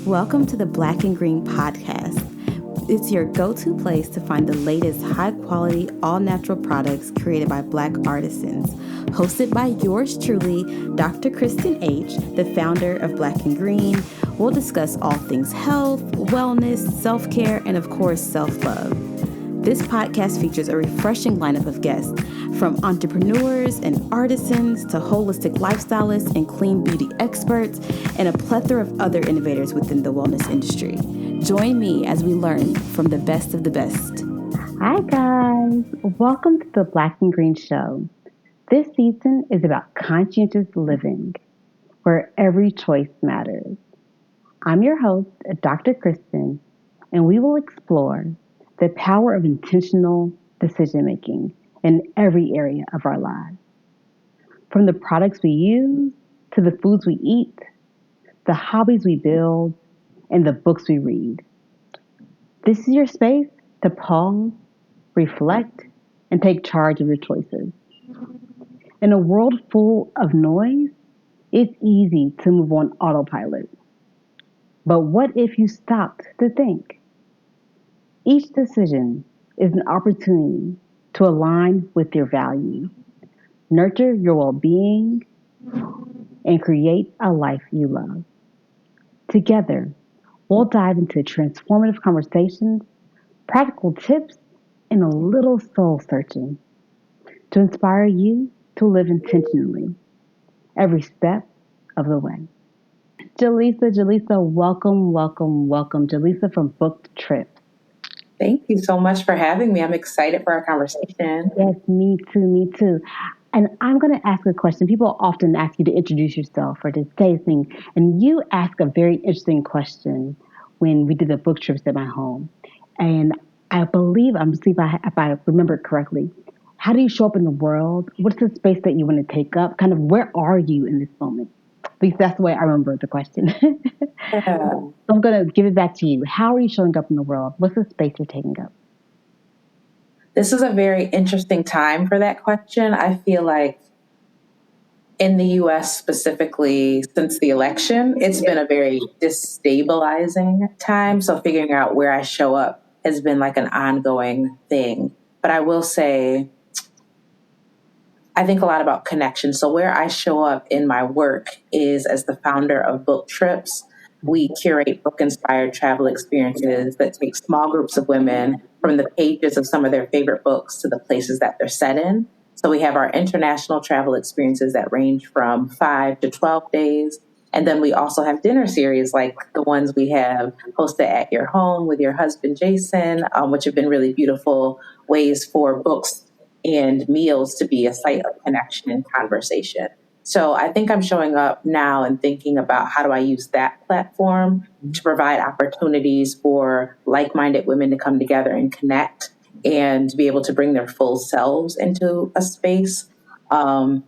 Welcome to the Black and Green podcast. It's your go-to place to find the latest high-quality, all-natural products created by Black artisans. Hosted by yours truly, Dr. Kristen H., the founder of Black and Green. We'll discuss all things health, wellness, self-care, and of course, self-love. This podcast features a refreshing lineup of guests, from entrepreneurs and artisans to holistic lifestylists and clean beauty experts, and a plethora of other innovators within the wellness industry. Join me as we learn from the best of the best. Hi guys, welcome to the Black and Green Show. This season is about conscientious living, where every choice matters. I'm your host, Dr. Kristen, and we will explore the power of intentional decision-making in every area of our lives. From the products we use, to the foods we eat, the hobbies we build, and the books we read. This is your space to pause, reflect, and take charge of your choices. In a world full of noise, it's easy to move on autopilot. But what if you stopped to think? Each decision is an opportunity to align with your values, nurture your well-being, and create a life you love. Together, we'll dive into transformative conversations, practical tips, and a little soul searching to inspire you to live intentionally every step of the way. Jalisa, welcome. Jalisa from Booked Trip. Thank you so much for having me. I'm excited for our conversation. Yes, me too. And I'm going to ask a question. People often ask you to introduce yourself or to say something. And you ask a very interesting question when we did the book trips at my home. And I believe, I'm going to see if I remember it correctly. How do you show up in the world? What's the space that you want to take up? Kind of where are you in this moment? At least that's the way I remember the question. Yeah. So I'm going to give it back to you. How are you showing up in the world? What's the space you're taking up? This is a very interesting time for that question. I feel like in the U.S. specifically, since the election, it's been a very destabilizing time. So figuring out where I show up has been like an ongoing thing. But I will say, I think a lot about connection. So where I show up in my work is as the founder of Book Trips. We curate book-inspired travel experiences that take small groups of women from the pages of some of their favorite books to the places that they're set in. So we have our international travel experiences that range from 5 to 12 days. And then we also have dinner series like the ones we have hosted at your home with your husband, Jason, which have been really beautiful ways for books and meals to be a site of connection and conversation. So I think I'm showing up now and thinking about how do I use that platform to provide opportunities for like-minded women to come together and connect and to be able to bring their full selves into a space. I'm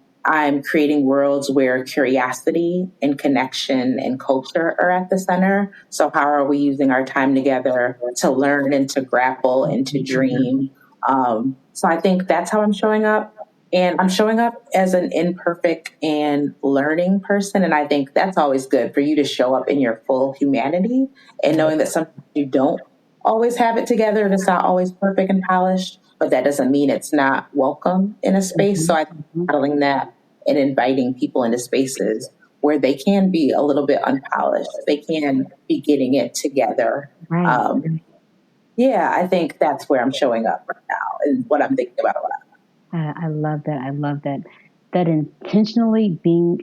creating worlds where curiosity and connection and culture are at the center. So how are we using our time together to learn and to grapple and to dream? So I think that's how I'm showing up. And I'm showing up as an imperfect and learning person. And I think that's always good for you to show up in your full humanity and knowing that sometimes you don't always have it together and it's not always perfect and polished, but that doesn't mean it's not welcome in a space. So I think modeling that and inviting people into spaces where they can be a little bit unpolished. They can be getting it together. Right. Yeah, I think that's where I'm showing up right now and what I'm thinking about a lot. I love that. That intentionally being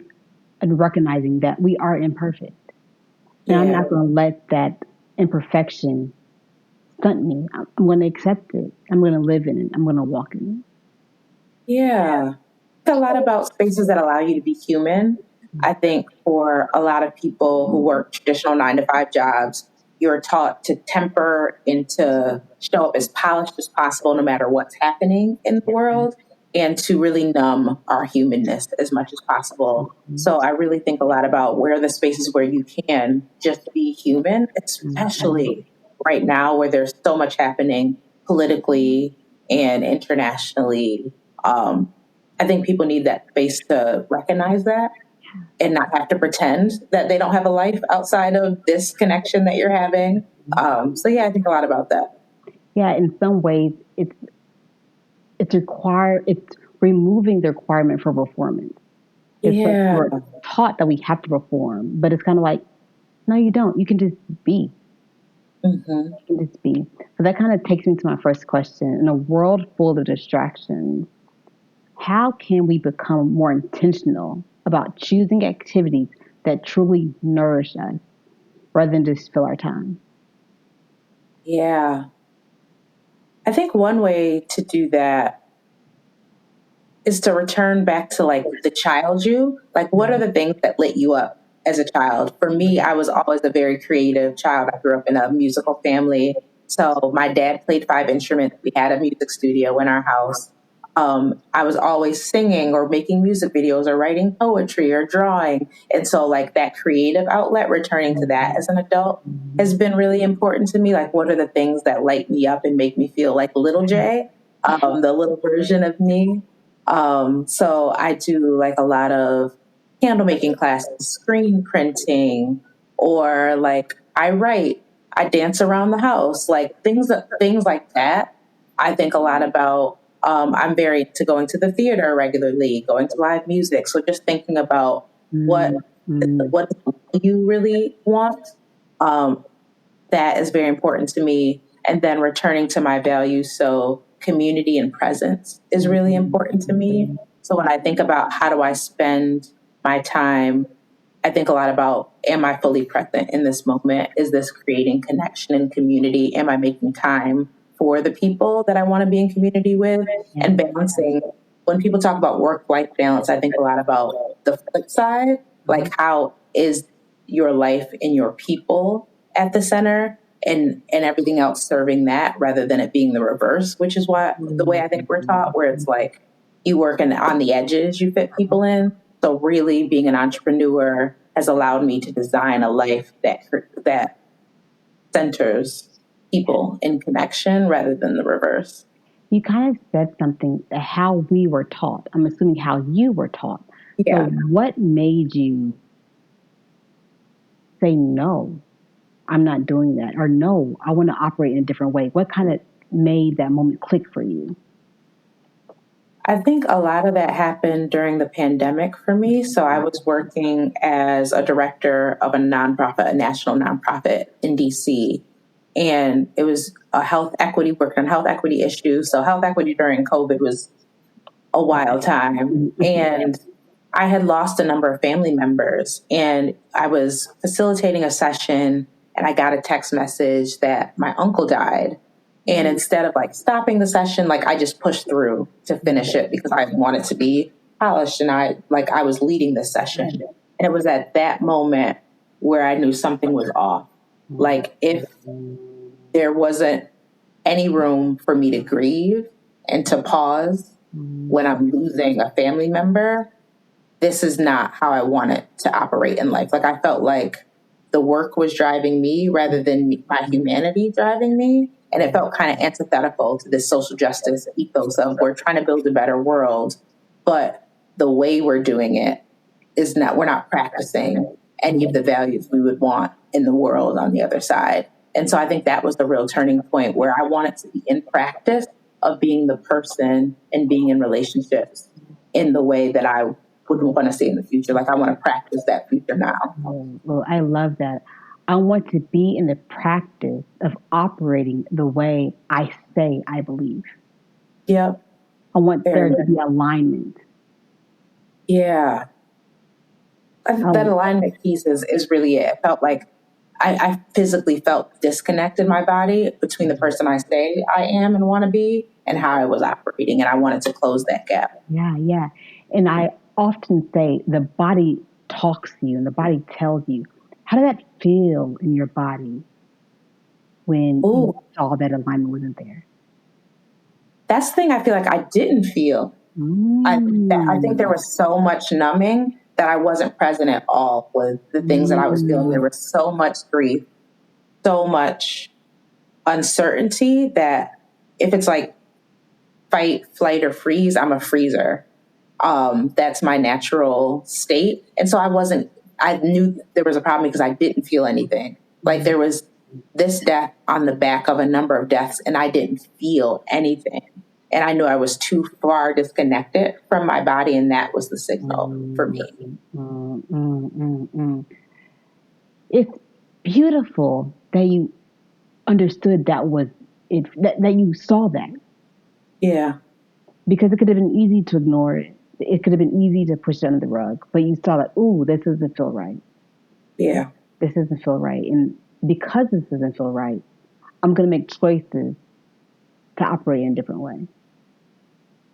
and recognizing that we are imperfect. And I'm not going to let that imperfection stunt me. I'm going to accept it. I'm going to live in it. I'm going to walk in it. Yeah. It's a lot about spaces that allow you to be human. I think for a lot of people who work traditional 9-to-5 jobs, you're taught to temper and to show up as polished as possible, no matter what's happening in the world, and to really numb our humanness as much as possible. So I really think a lot about where are the spaces where you can just be human, especially right now where there's so much happening politically and internationally. I think people need that space to recognize that. and not have to pretend that they don't have a life outside of this connection that you're having. So yeah, I think a lot about that. Yeah, in some ways, it's removing the requirement for performance. It's like Yeah. we're taught that we have to perform, but it's kind of like, no, you don't. You can just be. Mm-hmm. You can just be. So that kind of takes me to my first question. In a world full of distractions, how can we become more intentional about choosing activities that truly nourish us rather than just fill our time? Yeah. I think one way to do that is to return back to like the child you. Like, what are the things that lit you up as a child? For me, I was always a very creative child. I grew up in a musical family. So my dad played 5 instruments. We had a music studio in our house. I was always singing or making music videos or writing poetry or drawing. And so, like, that creative outlet, returning to that as an adult has been really important to me. Like, what are the things that light me up and make me feel like little J, the little version of me? So I do like a lot of candle making classes, screen printing, or like I write, I dance around the house, like things like that. I think a lot about. I'm very into going to the theater regularly, going to live music. So just thinking about what Mm-hmm. what you really want. Um, that is very important to me. And then returning to my values. So community and presence is really important to me. So when I think about how do I spend my time, I think a lot about, am I fully present in this moment? Is this creating connection and community? Am I making time for the people that I want to be in community with? And balancing, when people talk about work-life balance, I think a lot about the flip side, like how is your life and your people at the center, and everything else serving that rather than it being the reverse, which is why the way I think we're taught, where it's like you work on the edges, you fit people in. So really being an entrepreneur has allowed me to design a life that centers people in connection rather than the reverse. You kind of said something, how we were taught. I'm assuming how you were taught. Yeah. So, what made you say, no, I'm not doing that? Or, no, I want to operate in a different way? What kind of made that moment click for you? I think a lot of that happened during the pandemic for me. So I was working as a director of a nonprofit, a national nonprofit in DC. And it was a health equity, working on health equity issues. So health equity during COVID was a wild time. And I had lost a number of family members, and I was facilitating a session and I got a text message that my uncle died. And instead of like stopping the session, like I just pushed through to finish it because I wanted to be polished, and I was leading this session. And it was at that moment where I knew something was off. Like, if there wasn't any room for me to grieve and to pause when I'm losing a family member, this is not how I wanted to operate in life. Like, I felt like the work was driving me rather than my humanity driving me. And it felt kind of antithetical to this social justice ethos of we're trying to build a better world, but the way we're doing it is not, we're not practicing any of the values we would want in the world on the other side. And so I think that was the real turning point where I wanted to be in practice of being the person and being in relationships in the way that I would want to see in the future. Like, I want to practice that future now. Well, I love that. I want to be in the practice of operating the way I say I believe. Yep. I want there to be alignment. Yeah. That alignment piece is really it. It felt like I physically felt disconnect in my body between the person I say I am and want to be and how I was operating. And I wanted to close that gap. Yeah, yeah. And I often say the body talks to you and the body tells you. How did that feel in your body when you saw that alignment wasn't there? That's the thing I feel like I didn't feel. I think there was so much numbing that I wasn't present at all with the things that I was feeling. There was so much grief, so much uncertainty that if it's like fight, flight, or freeze, I'm a freezer. That's my natural state. And so I knew there was a problem because I didn't feel anything. Like there was this death on the back of a number of deaths and I didn't feel anything. And I knew I was too far disconnected from my body. And that was the signal for me. It's beautiful that you understood that was it, that you saw that. Yeah. Because it could have been easy to ignore it. It could have been easy to push it under the rug, but you saw that, ooh, this doesn't feel right. Yeah. This doesn't feel right. And because this doesn't feel right, I'm going to make choices to operate in a different way.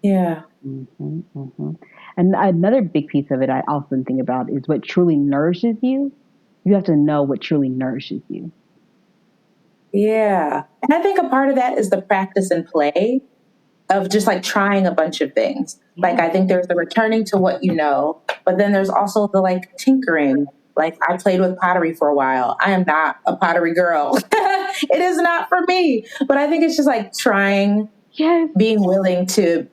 Yeah. And another big piece of it I often think about is what truly nourishes you. You have to know what truly nourishes you. Yeah. And I think a part of that is the practice and play of just like trying a bunch of things. Like I think there's the returning to what you know, but then there's also the like tinkering. Like I played with pottery for a while. I am not a pottery girl. It is not for me. But I think it's just like trying, being willing to,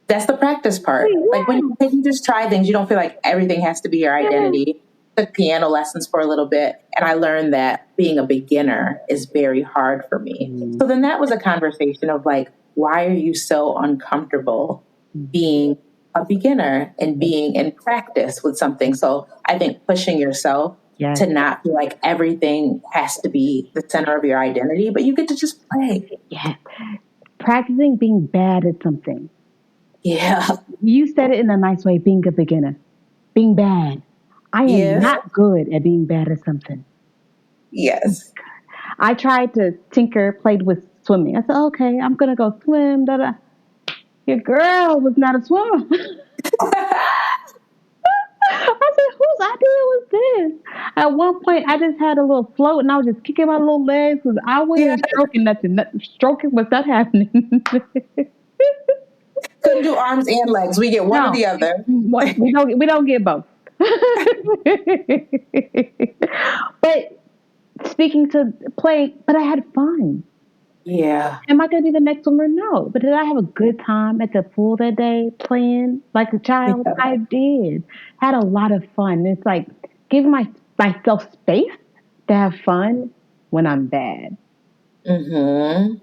that's the practice part. Like when you just try things, you don't feel like everything has to be your identity. Took piano lessons for a little bit, and I learned that being a beginner is very hard for me. So then that was a conversation of like, why are you so uncomfortable being a beginner and being in practice with something? So I think pushing yourself to not feel like everything has to be the center of your identity, but you get to just play. Yeah. Practicing being bad at something. Yeah. You said it in a nice way, being a beginner. Being bad. I am not good at being bad at something. Yes. I tried to tinker, played with swimming. I said, okay, I'm going to go swim. Da-da. Your girl was not a swimmer. I said, whose idea was this? At one point, I just had a little float and I was just kicking my little legs because I wasn't stroking nothing. Stroking was not happening. Couldn't do arms and legs. We get one or the other. We don't get both. But speaking to play, but I had fun. Yeah. Am I going to be the next swimmer? No. But did I have a good time at the pool that day playing like a child? Yeah. I did. Had a lot of fun. It's like giving myself space to have fun when I'm bad. Mm-hmm.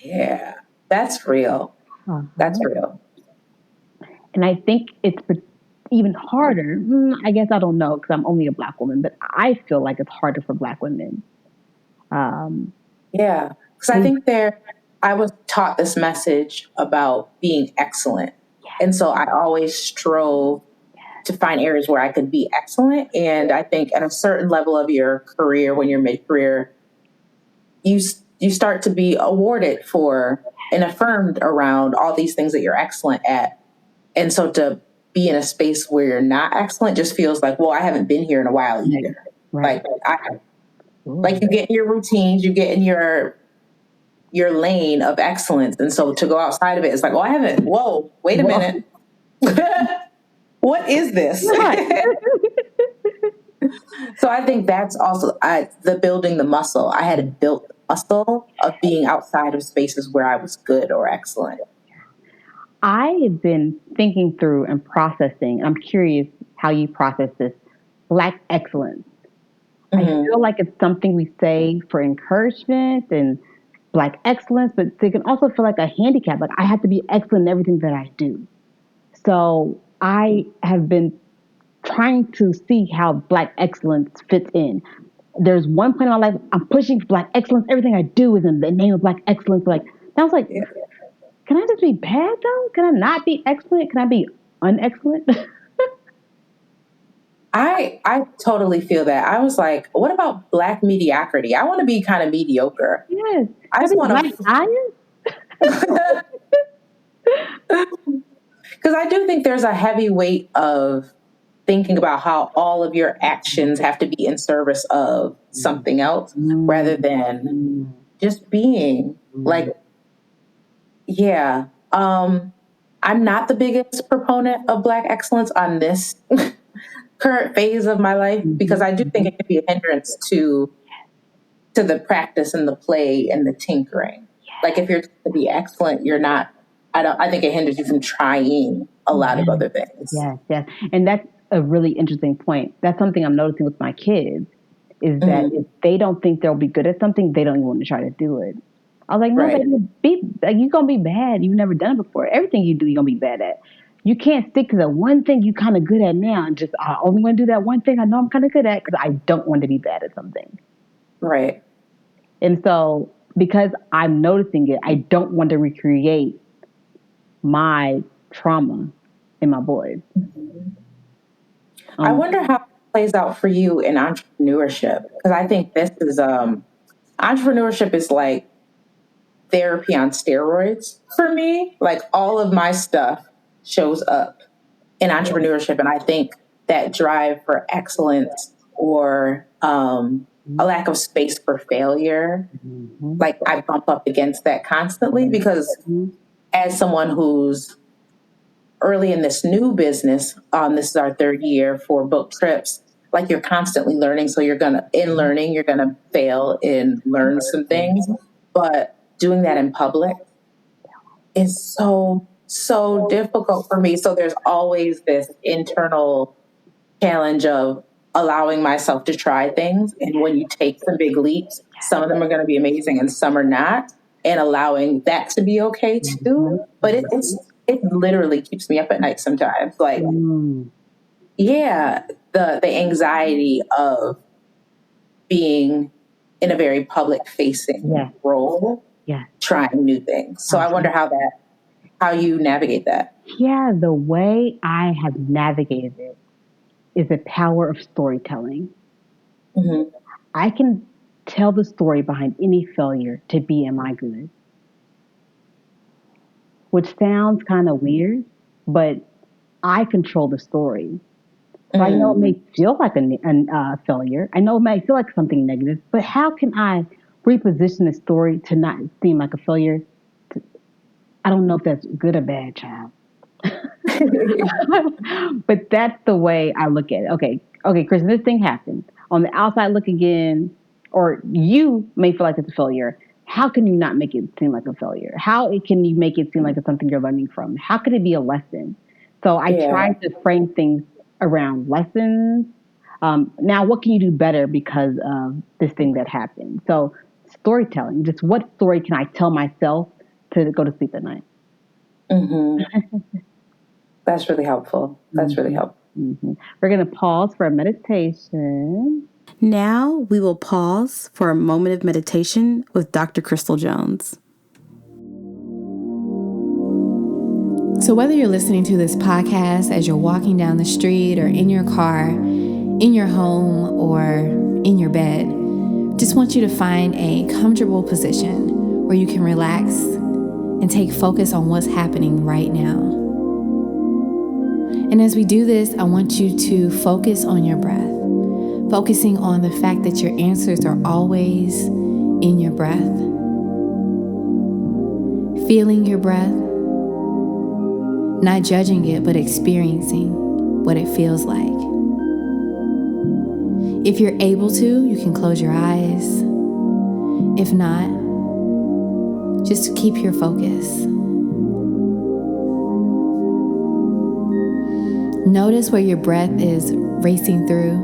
Yeah. That's real. That's real. And I think it's even harder. I guess I don't know because I'm only a Black woman, but I feel like it's harder for Black women. Yeah. Because I think I was taught this message about being excellent. Yes. And so I always strove to find areas where I could be excellent. And I think at a certain level of your career, when you're mid-career, you start to be awarded for and affirmed around all these things that you're excellent at. And so to be in a space where you're not excellent just feels like, well, I haven't been here in a while either. Right. Like you get in your routines, you get in your lane of excellence. And so to go outside of it, it's like, well, I haven't, wait a minute. What is this? So I think that's also the building the muscle. I had built the muscle of being outside of spaces where I was good or excellent. I have been thinking through and processing. I'm curious how you process this. Black excellence. I feel like it's something we say for encouragement and Black excellence, but they can also feel like a handicap. Like I have to be excellent in everything that I do. So I have been trying to see how Black excellence fits in. There's one point in my life I'm pushing for Black excellence. Everything I do is in the name of Black excellence. Like I was like, can I just be bad though? Can I not be excellent? Can I be unexcellent? I totally feel that. I was like, what about Black mediocrity? I want to be kind of mediocre. Yes. I just want to. Because I do think there's a heavy weight of thinking about how all of your actions have to be in service of something else rather than just being like, yeah. I'm not the biggest proponent of Black excellence on this current phase of my life because I do think it can be a hindrance to the practice and the play and the tinkering. Like if you're to be excellent, you're not I think it hinders you from trying a lot of other things. Yes. And that's a really interesting point. That's something I'm noticing with my kids is that if they don't think they'll be good at something, they don't even want to try to do it. I was like, no, baby, you're going to be bad. You've never done it before. Everything you do, you're going to be bad at. You can't stick to the one thing you're kind of good at now and just, I only want to do that one thing I know I'm kind of good at because I don't want to be bad at something. Right. And so because I'm noticing it, I don't want to recreate my trauma in my boys. I wonder how it plays out for you in entrepreneurship, because I think this is entrepreneurship is like therapy on steroids for me. Like all of my stuff shows up in entrepreneurship, and I think that drive for excellence or a lack of space for failure, like I bump up against that constantly because as someone who's early in this new business, this is our third year for book trips, like you're constantly learning. So you're going to fail and learn some things, but doing that in public is so difficult for me. So there's always this internal challenge of allowing myself to try things. And when you take some big leaps, some of them are going to be amazing and some are not, and allowing that to be okay too. But it literally keeps me up at night sometimes. Like, the anxiety of being in a very public facing role, trying new things. So I wonder how you navigate that. Yeah, the way I have navigated it is the power of storytelling. I can tell the story behind any failure to be in my good, which sounds kind of weird, but I control the story. So I know it may feel like a failure. I know it may feel like something negative, but how can I reposition the story to not seem like a failure? I don't know if that's good or bad, child. But that's the way I look at it. Okay, Chris, this thing happened. On the outside looking in, or you may feel like it's a failure. How can you not make it seem like a failure? How can you make it seem like it's something you're learning from? How could it be a lesson? So I try to frame things around lessons. Now, what can you do better because of this thing that happened? So storytelling, just what story can I tell myself to go to sleep at night? That's really helpful. We're going to pause for a meditation. Now we will pause for a moment of meditation with Dr. Crystal Jones. So whether you're listening to this podcast as you're walking down the street or in your car, in your home, or in your bed, just want you to find a comfortable position where you can relax and take focus on what's happening right now. And as we do this, I want you to focus on your breath, focusing on the fact that your answers are always in your breath. Feeling your breath, not judging it, but experiencing what it feels like. If you're able to, you can close your eyes. If not, just keep your focus. Notice where your breath is racing through.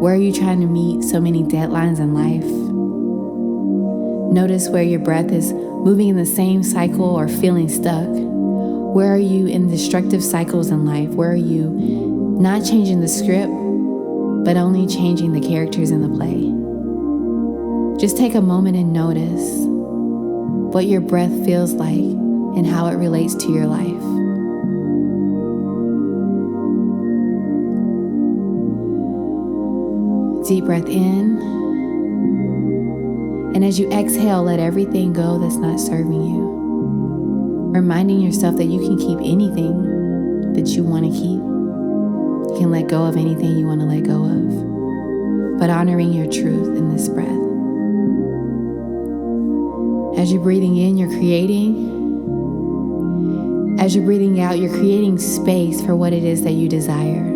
Where are you trying to meet so many deadlines in life? Notice where your breath is moving in the same cycle or feeling stuck. Where are you in destructive cycles in life? Where are you not changing the script, but only changing the characters in the play? Just take a moment and notice what your breath feels like and how it relates to your life. Deep breath in. And as you exhale, let everything go that's not serving you. Reminding yourself that you can keep anything that you want to keep. You can let go of anything you want to let go of. But honoring your truth in this breath. As you're breathing in, you're creating. As you're breathing out, you're creating space for what it is that you desire.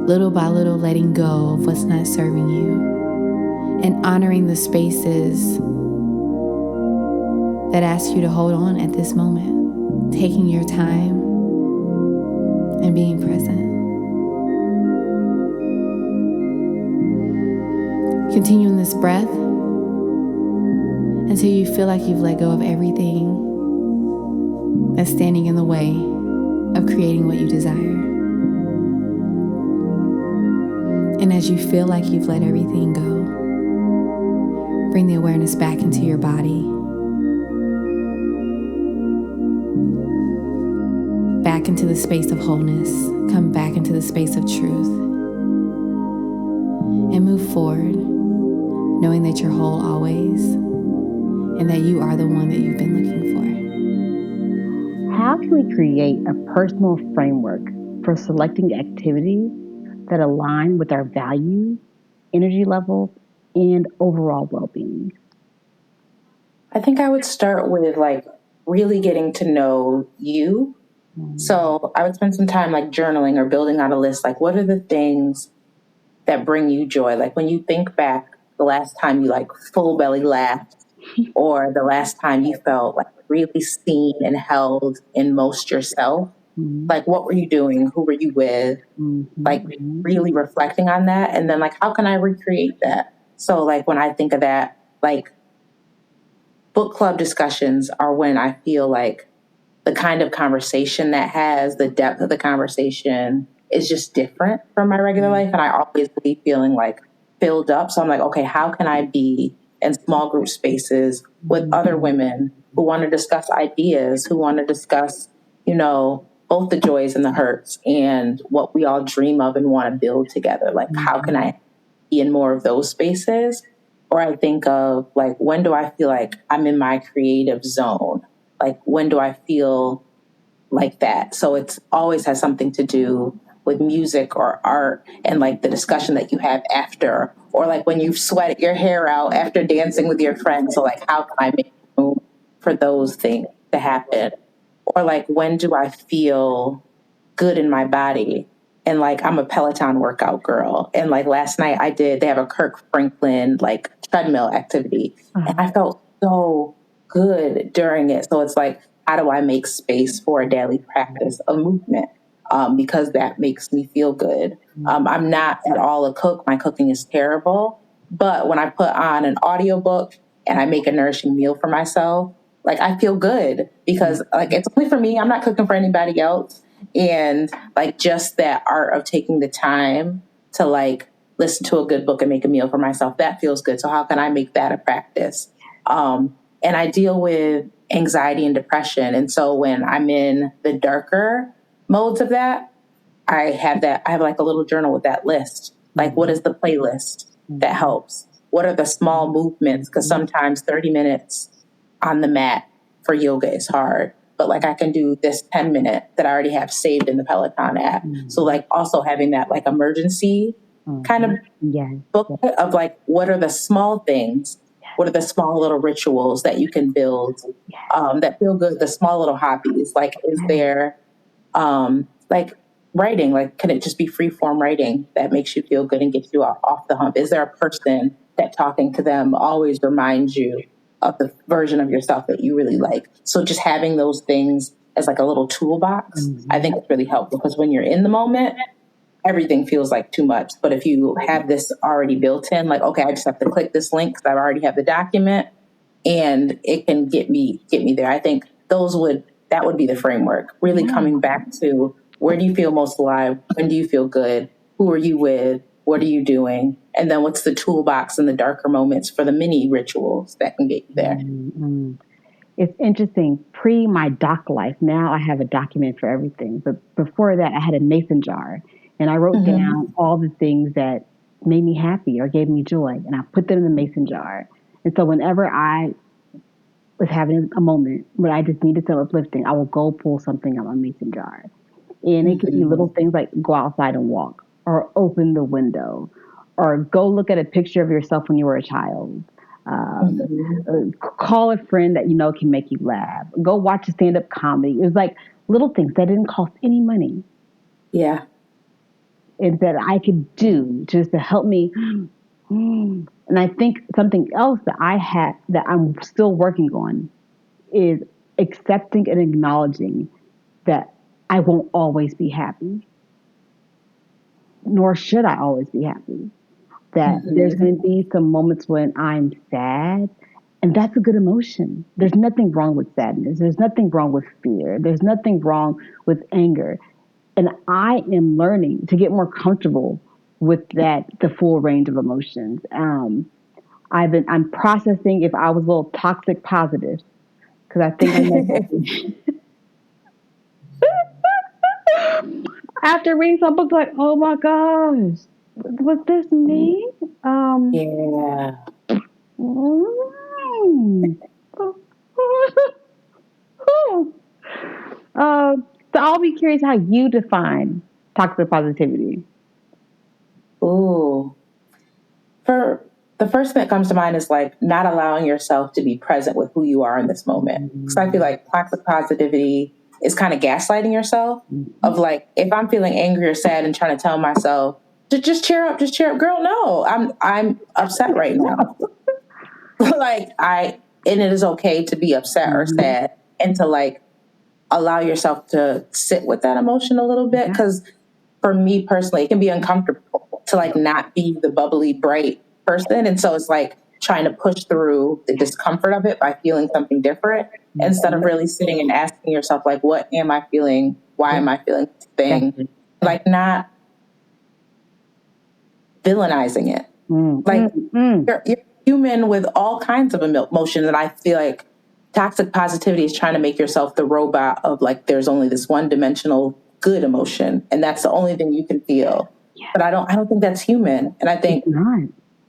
Little by little, letting go of what's not serving you and honoring the spaces that asks you to hold on at this moment, taking your time and being present. Continuing this breath until you feel like you've let go of everything that's standing in the way of creating what you desire. And as you feel like you've let everything go, bring the awareness back into your body, back into the space of wholeness, come back into the space of truth, and move forward, knowing that you're whole always, and that you are the one that you've been looking for. How can we create a personal framework for selecting activities that align with our values, energy levels, and overall well-being? I think I would start with like really getting to know you. So I would spend some time like journaling or building out a list. Like, what are the things that bring you joy? Like when you think back the last time you like full belly laughed, or the last time you felt like really seen and held in most yourself, like what were you doing? Who were you with? Like really reflecting on that. And then like, how can I recreate that? So like when I think of that, like book club discussions are when I feel like the kind of conversation that has the depth of the conversation is just different from my regular life. And I always leave feeling like filled up. So I'm like, okay, how can I be in small group spaces with other women who want to discuss ideas, who want to discuss, you know, both the joys and the hurts and what we all dream of and want to build together? Like, how can I be in more of those spaces? Or I think of like, when do I feel like I'm in my creative zone? Like, when do I feel like that? So it's always has something to do with music or art and like the discussion that you have after, or like when you've sweated your hair out after dancing with your friends. So like, how can I make room for those things to happen? Or like, when do I feel good in my body? And like, I'm a Peloton workout girl. And like last night they have a Kirk Franklin like treadmill activity. And I felt so good during it. So it's like, how do I make space for a daily practice of movement? Because that makes me feel good. I'm not at all a cook. My cooking is terrible. But when I put on an audiobook and I make a nourishing meal for myself, like I feel good because like it's only for me. I'm not cooking for anybody else. And like just that art of taking the time to like listen to a good book and make a meal for myself, that feels good. So how can I make that a practice? And I deal with anxiety and depression. And so when I'm in the darker modes of that, I have like a little journal with that list. Like, what is the playlist that helps? What are the small movements? Because sometimes 30 minutes on the mat for yoga is hard. But like I can do this 10-minute that I already have saved in the Peloton app. So like also having that like emergency kind of book of like, what are the small things? What are the small little rituals that you can build that feel good? The small little hobbies. Like, is there like writing? Like, can it just be free form writing that makes you feel good and gets you off the hump? Is there a person that talking to them always reminds you of the version of yourself that you really like? So just having those things as like a little toolbox, I think it's really helpful, because when you're in the moment, everything feels like too much. But if you have this already built in, like, okay, I just have to click this link because I already have the document and it can get me there. I think that would be the framework, really coming back to, where do you feel most alive? When do you feel good? Who are you with? What are you doing? And then what's the toolbox in the darker moments for the mini rituals that can get you there? It's interesting. Pre my doc life, now I have a document for everything. But before that, I had a mason jar, and I wrote down all the things that made me happy or gave me joy, and I put them in the mason jar. And so whenever I was having a moment where I just needed some uplifting, I will go pull something out of my mason jar. And it could be little things like go outside and walk, or open the window, or go look at a picture of yourself when you were a child. Call a friend that you know can make you laugh. Go watch a stand-up comedy. It was like little things that didn't cost any money. Yeah. And that I could do just to help me. And I think something else that I had that I'm still working on is accepting and acknowledging that I won't always be happy, nor should I always be happy. That there's going to be some moments when I'm sad, and that's a good emotion. There's nothing wrong with sadness. There's nothing wrong with fear. There's nothing wrong with anger. And I am learning to get more comfortable with that, the full range of emotions. I'm processing if I was a little toxic positive, because I think I might. After reading some books, like, oh my gosh, was this me? Yeah. So I'll be curious how you define toxic positivity. Ooh. For the first thing that comes to mind is like not allowing yourself to be present with who you are in this moment. Because I feel like toxic positivity is kind of gaslighting yourself of like, if I'm feeling angry or sad and trying to tell myself, just cheer up, girl, no, I'm upset right now. And it is okay to be upset or sad and to like allow yourself to sit with that emotion a little bit. Because for me personally, it can be uncomfortable to like not be the bubbly, bright person. And so it's like trying to push through the discomfort of it by feeling something different instead of really sitting and asking yourself, like, what am I feeling? Why am I feeling this thing? Like not villainizing it. Like you're human with all kinds of emotions. And I feel like toxic positivity is trying to make yourself the robot of like, there's only this one dimensional good emotion. And that's the only thing you can feel. Yeah. But I don't think that's human. And I think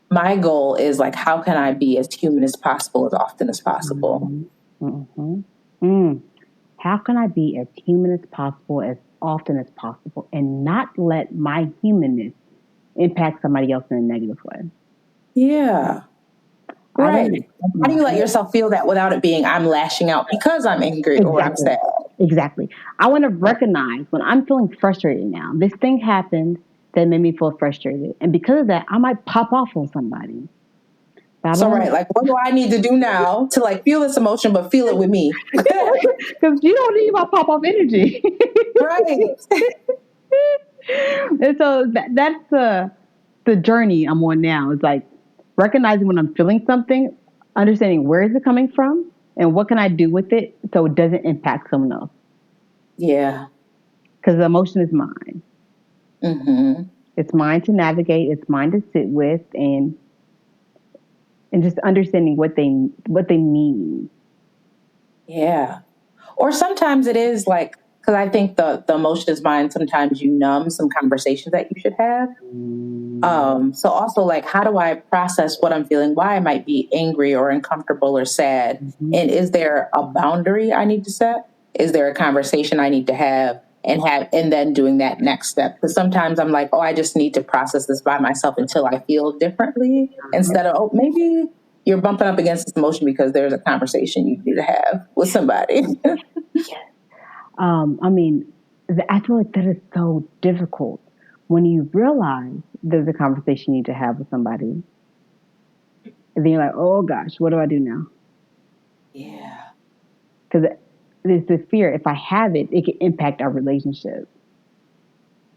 my goal is like, how can I be as human as possible, as often as possible? How can I be as human as possible, as often as possible, and not let my humanness impact somebody else in a negative way? Yeah. Right. How do you let yourself feel that without it being, I'm lashing out because I'm angry or I'm sad? Exactly. I want to recognize when I'm feeling frustrated now, this thing happened that made me feel frustrated. And because of that, I might pop off on somebody. So, right, like, what do I need to do now to like feel this emotion, but feel it with me? Because you don't need my pop off energy. Right. And so that's the journey I'm on now. It's like recognizing when I'm feeling something, understanding where is it coming from, and what can I do with it so it doesn't impact someone else. Yeah. Because the emotion is mine. It's mine to navigate. It's mine to sit with, and just understanding what they mean. Yeah. Or sometimes it is like, because I think the emotion is mine. Sometimes you numb some conversations that you should have. So also like, how do I process what I'm feeling? Why I might be angry or uncomfortable or sad? And is there a boundary I need to set? Is there a conversation I need to have? And then doing that next step. Because sometimes I'm like, oh, I just need to process this by myself until I feel differently. Instead of, oh, maybe you're bumping up against this emotion because there's a conversation you need to have with somebody. I mean, I feel like that is so difficult when you realize there's a conversation you need to have with somebody. And then you're like, oh gosh, what do I do now? Yeah. Because there's the fear, if I have it, it can impact our relationship.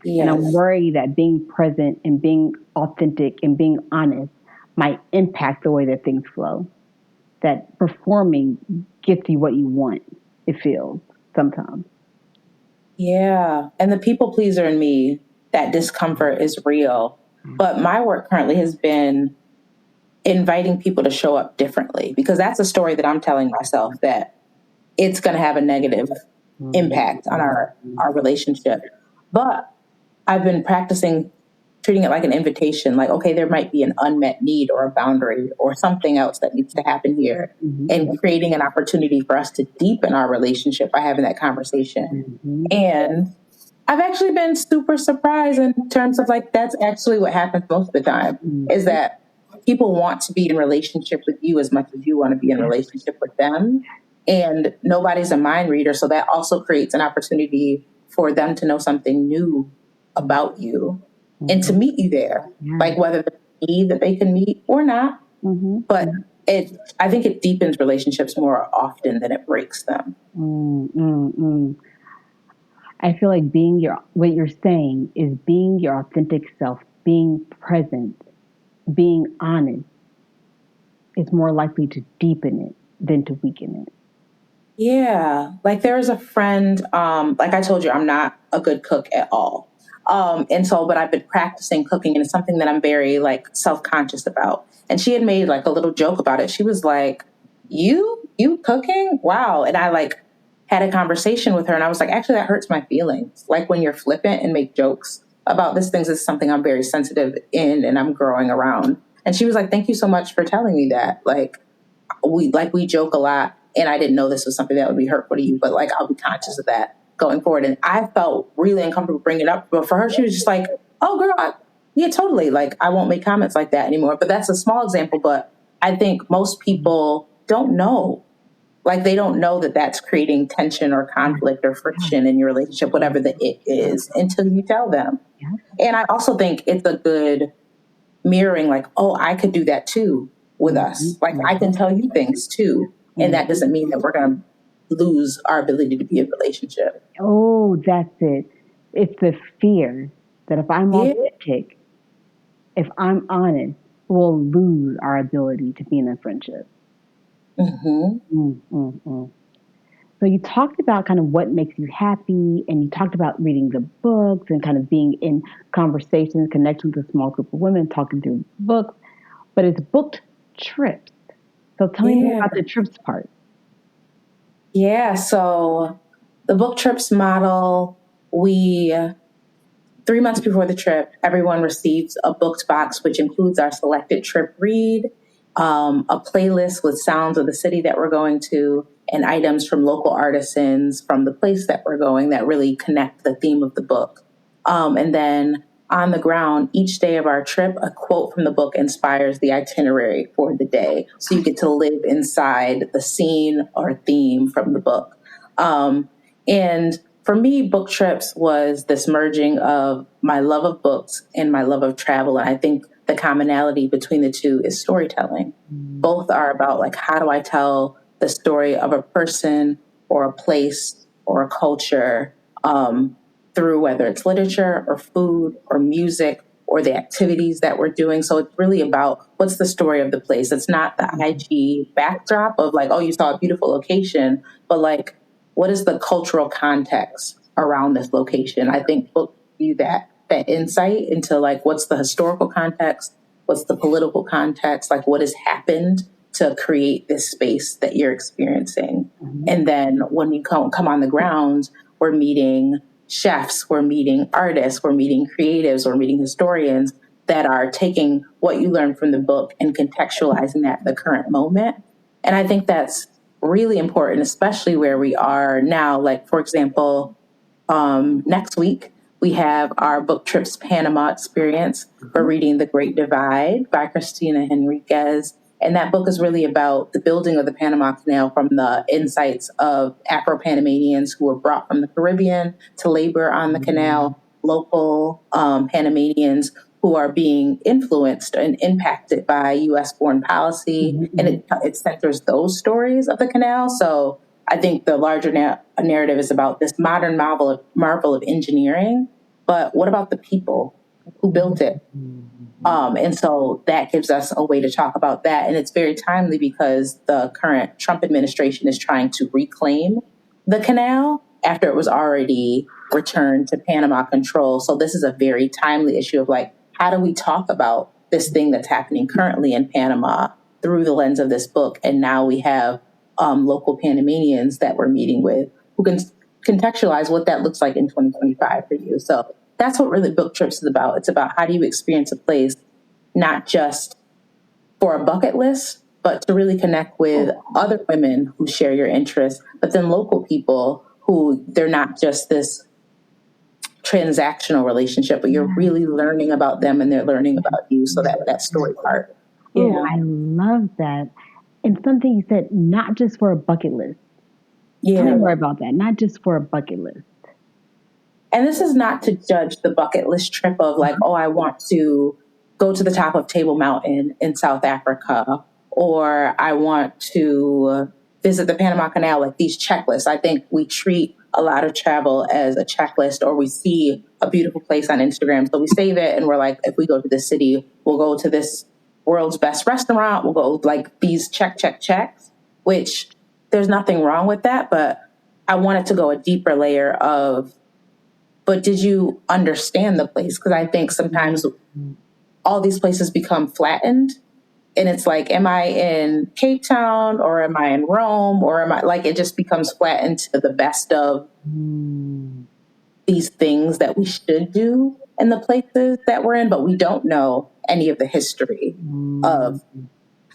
Yes. And I'm worried that being present and being authentic and being honest might impact the way that things flow. That performing gets you what you want, it feels sometimes. Yeah. And the people pleaser in me, that discomfort is real. But my work currently has been inviting people to show up differently, because that's a story that I'm telling myself that it's going to have a negative impact on our relationship. But I've been practicing treating it like an invitation, like, okay, there might be an unmet need or a boundary or something else that needs to happen here, and creating an opportunity for us to deepen our relationship by having that conversation. And I've actually been super surprised in terms of like, that's actually what happens most of the time, is that people want to be in relationship with you as much as you want to be in relationship with them. And nobody's a mind reader. So that also creates an opportunity for them to know something new about you and to meet you there. Like whether the need that they can meet or not, but I think it deepens relationships more often than it breaks them. I feel like what you're saying is being your authentic self, being present, being honest is more likely to deepen it than to weaken it. Yeah. Like there is a friend, like I told you, I'm not a good cook at all. But I've been practicing cooking and it's something that I'm very like self-conscious about. And she had made like a little joke about it. She was like, you cooking? Wow. And I like had a conversation with her and I was like, actually, that hurts my feelings. Like when you're flippant and make jokes about this things is something I'm very sensitive in and I'm growing around. And she was like, thank you so much for telling me that. Like we joke a lot and I didn't know this was something that would be hurtful to you, but like I'll be conscious of that going forward. And I felt really uncomfortable bringing it up. But for her, she was just like, oh, girl, yeah, totally. Like, I won't make comments like that anymore. But that's a small example. But I think most people don't know. Like, they don't know that that's creating tension or conflict or friction in your relationship, whatever the it is, until you tell them. And I also think it's a good mirroring, like, oh, I could do that too with us. Like, I can tell you things too. And that doesn't mean that we're going to lose our ability to be in a relationship. Oh, that's it. It's the fear that if I'm authentic, if I'm honest, we'll lose our ability to be in a friendship. So you talked about kind of what makes you happy, and you talked about reading the books and kind of being in conversations, connecting with a small group of women, talking through books, but it's booked trips. So tell me more about the trips part. Yeah, so the book trips model, 3 months before the trip, everyone receives a booked box, which includes our selected trip read, a playlist with sounds of the city that we're going to, and items from local artisans from the place that we're going that really connect the theme of the book. And then on the ground, each day of our trip, a quote from the book inspires the itinerary for the day. So you get to live inside the scene or theme from the book. And for me, book trips was this merging of my love of books and my love of travel. And I think the commonality between the two is storytelling. Both are about like, how do I tell the story of a person or a place or a culture through whether it's literature or food or music or the activities that we're doing. So it's really about what's the story of the place. It's not the IG backdrop of like, oh, you saw a beautiful location, but like, what is the cultural context around this location? I think books give you that insight into like, what's the historical context? What's the political context? Like, what has happened to create this space that you're experiencing? And then when you come on the ground, we're meeting chefs, we're meeting artists, we're meeting creatives, we're meeting historians that are taking what you learned from the book and contextualizing that in the current moment. And I think that's really important, especially where we are now. Like, for example, next week, we have our book trips Panama experience. We're reading The Great Divide by Christina Henriquez. And that book is really about the building of the Panama Canal from the insights of Afro-Panamanians who were brought from the Caribbean to labor on the canal, local Panamanians who are being influenced and impacted by U.S. foreign policy. And it centers those stories of the canal. So I think the larger narrative is about this modern marvel of engineering. But what about the people who built it? And so that gives us a way to talk about that. And it's very timely because the current Trump administration is trying to reclaim the canal after it was already returned to Panama control. So this is a very timely issue of like, how do we talk about this thing that's happening currently in Panama through the lens of this book? And now we have local Panamanians that we're meeting with who can contextualize what that looks like in 2025 for you. So that's what really book trips is about. It's about how do you experience a place, not just for a bucket list, but to really connect with other women who share your interests, but then local people who they're not just this transactional relationship, but you're really learning about them and they're learning about you. So that story part. Oh, I love that. And something you said, not just for a bucket list. Tell me more about that. Not just for a bucket list. And this is not to judge the bucket list trip of like, oh, I want to go to the top of Table Mountain in South Africa, or I want to visit the Panama Canal, like these checklists. I think we treat a lot of travel as a checklist, or we see a beautiful place on Instagram. So we save it and we're like, if we go to this city, we'll go to this world's best restaurant. We'll go like these checks, which there's nothing wrong with that. But I wanted to go a deeper layer of, but did you understand the place? Because I think sometimes all these places become flattened. And it's like, am I in Cape Town or am I in Rome, or am I like, it just becomes flattened to the best of these things that we should do in the places that we're in, but we don't know any of the history of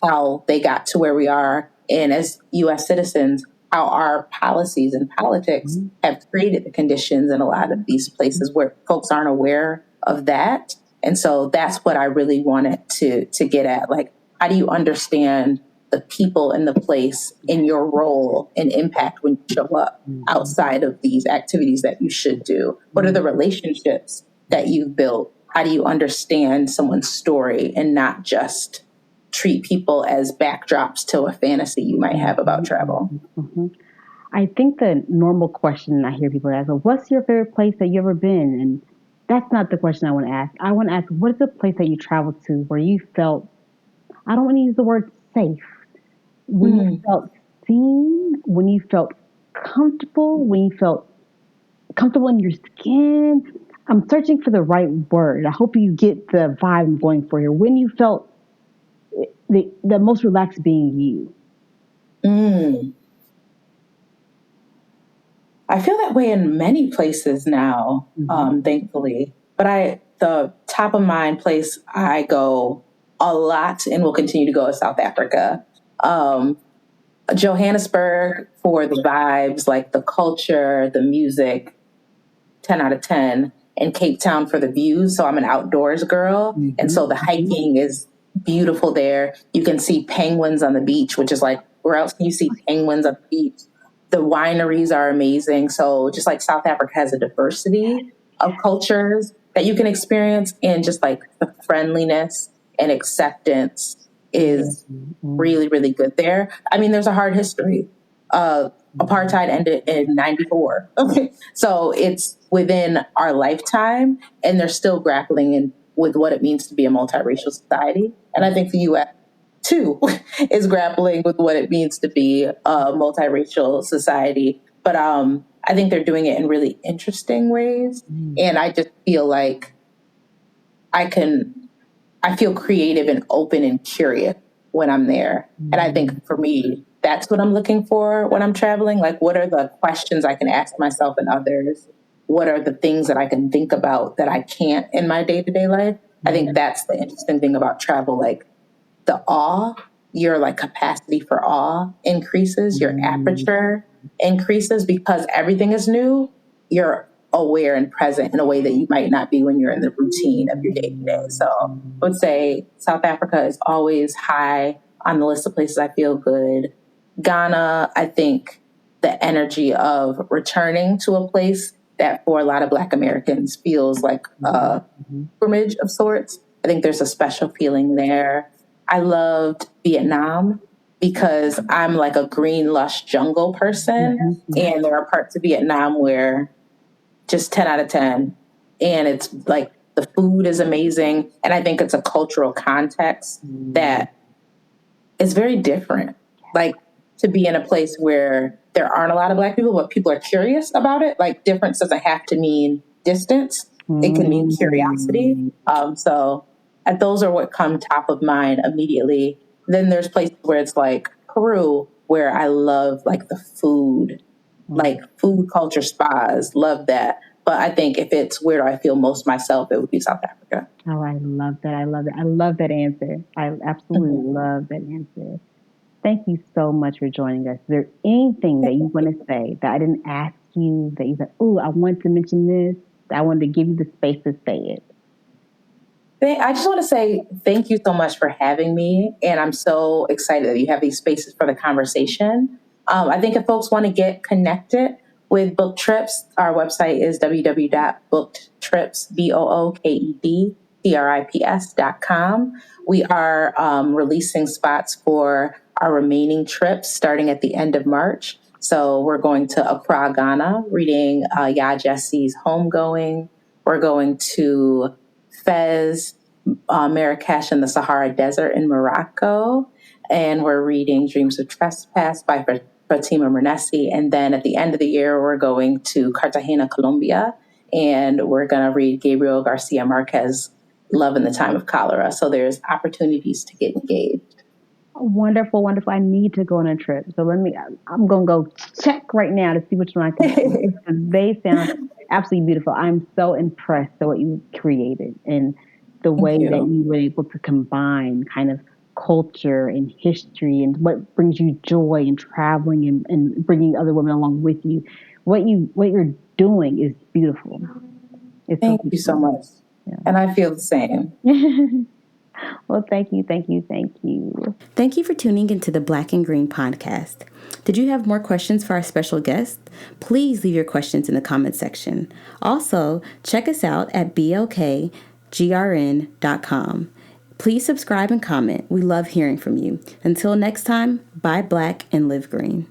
how they got to where we are. And as U.S. citizens, how our policies and politics have created the conditions in a lot of these places where folks aren't aware of that. And so that's what I really wanted to get at. Like, how do you understand the people in the place in your role and impact when you show up outside of these activities that you should do? What are the relationships that you've built? How do you understand someone's story and not just treat people as backdrops to a fantasy you might have about travel? I think the normal question I hear people ask is, what's your favorite place that you've ever been? And that's not the question I want to ask. I want to ask, what is the place that you traveled to where you felt, I don't want to use the word safe, when you felt seen, when you felt comfortable, when you felt comfortable in your skin? I'm searching for the right word. I hope you get the vibe I'm going for here. When you felt the most relaxed being you. I feel that way in many places now, thankfully. But the top of mind place I go a lot and will continue to go is South Africa. Johannesburg for the vibes, like the culture, the music, 10 out of 10. And Cape Town for the views. So I'm an outdoors girl. And so the hiking is beautiful there. You can see penguins on the beach, which is like, where else can you see penguins on the beach? The wineries are amazing. So just like South Africa has a diversity of cultures that you can experience, and just like the friendliness and acceptance is really, really good there. I mean, there's a hard history. Apartheid ended in 94. So it's within our lifetime, and they're still grappling with what it means to be a multiracial society. And I think the U.S. too is grappling with what it means to be a multiracial society. But I think they're doing it in really interesting ways. And I just feel like I feel creative and open and curious when I'm there. And I think for me, that's what I'm looking for when I'm traveling. Like, what are the questions I can ask myself and others? What are the things that I can think about that I can't in my day-to-day life? I think that's the interesting thing about travel. Like, the awe, your like capacity for awe increases, your aperture increases, because everything is new. You're aware and present in a way that you might not be when you're in the routine of your day-to-day. So I would say South Africa is always high on the list of places I feel good. Ghana, I think the energy of returning to a place that for a lot of Black Americans feels like a pilgrimage of sorts. I think there's a special feeling there. I loved Vietnam because I'm like a green, lush jungle person. And there are parts of Vietnam where just 10 out of 10. And it's like the food is amazing. And I think it's a cultural context that is very different. Like, to be in a place where there aren't a lot of Black people, but people are curious about it. Like, difference doesn't have to mean distance. It can mean curiosity. So those are what come top of mind immediately. Then there's places where it's like Peru, where I love like the food, like food culture spas, love that. But I think if it's where I feel most myself, it would be South Africa. Oh, I love that. I love it. I love that answer. I absolutely love that answer. Thank you so much for joining us. Is there anything that you want to say that I didn't ask you, that you said, oh, I want to mention this, that I wanted to give you the space to say it? I just want to say thank you so much for having me. And I'm so excited that you have these spaces for the conversation. I think if folks want to get connected with Booked Trips, our website is www.bookedtrips, trips.com. We are releasing spots for our remaining trips starting at the end of March. So we're going to Accra, Ghana, reading Jessi's Homegoing. We're going to Fez, Marrakesh, and the Sahara Desert in Morocco. And we're reading Dreams of Trespass by Fatima Mernesi. And then at the end of the year, we're going to Cartagena, Colombia. And we're going to read Gabriel Garcia Marquez, Love in the Time of Cholera. So there's opportunities to get engaged. Wonderful, wonderful. I need to go on a trip. So I'm going to go check right now to see which one I can do. They sound absolutely beautiful. I'm so impressed with what you created and the way that you were able to combine kind of culture and history and what brings you joy in traveling and bringing other women along with you. What you're doing is beautiful. Thank you so much. Yeah. And I feel the same. Well, thank you. Thank you for tuning into the Black and Green podcast. Did you have more questions for our special guest? Please leave your questions in the comment section. Also, check us out at blkgrn.com. Please subscribe and comment. We love hearing from you. Until next time, buy Black and live green.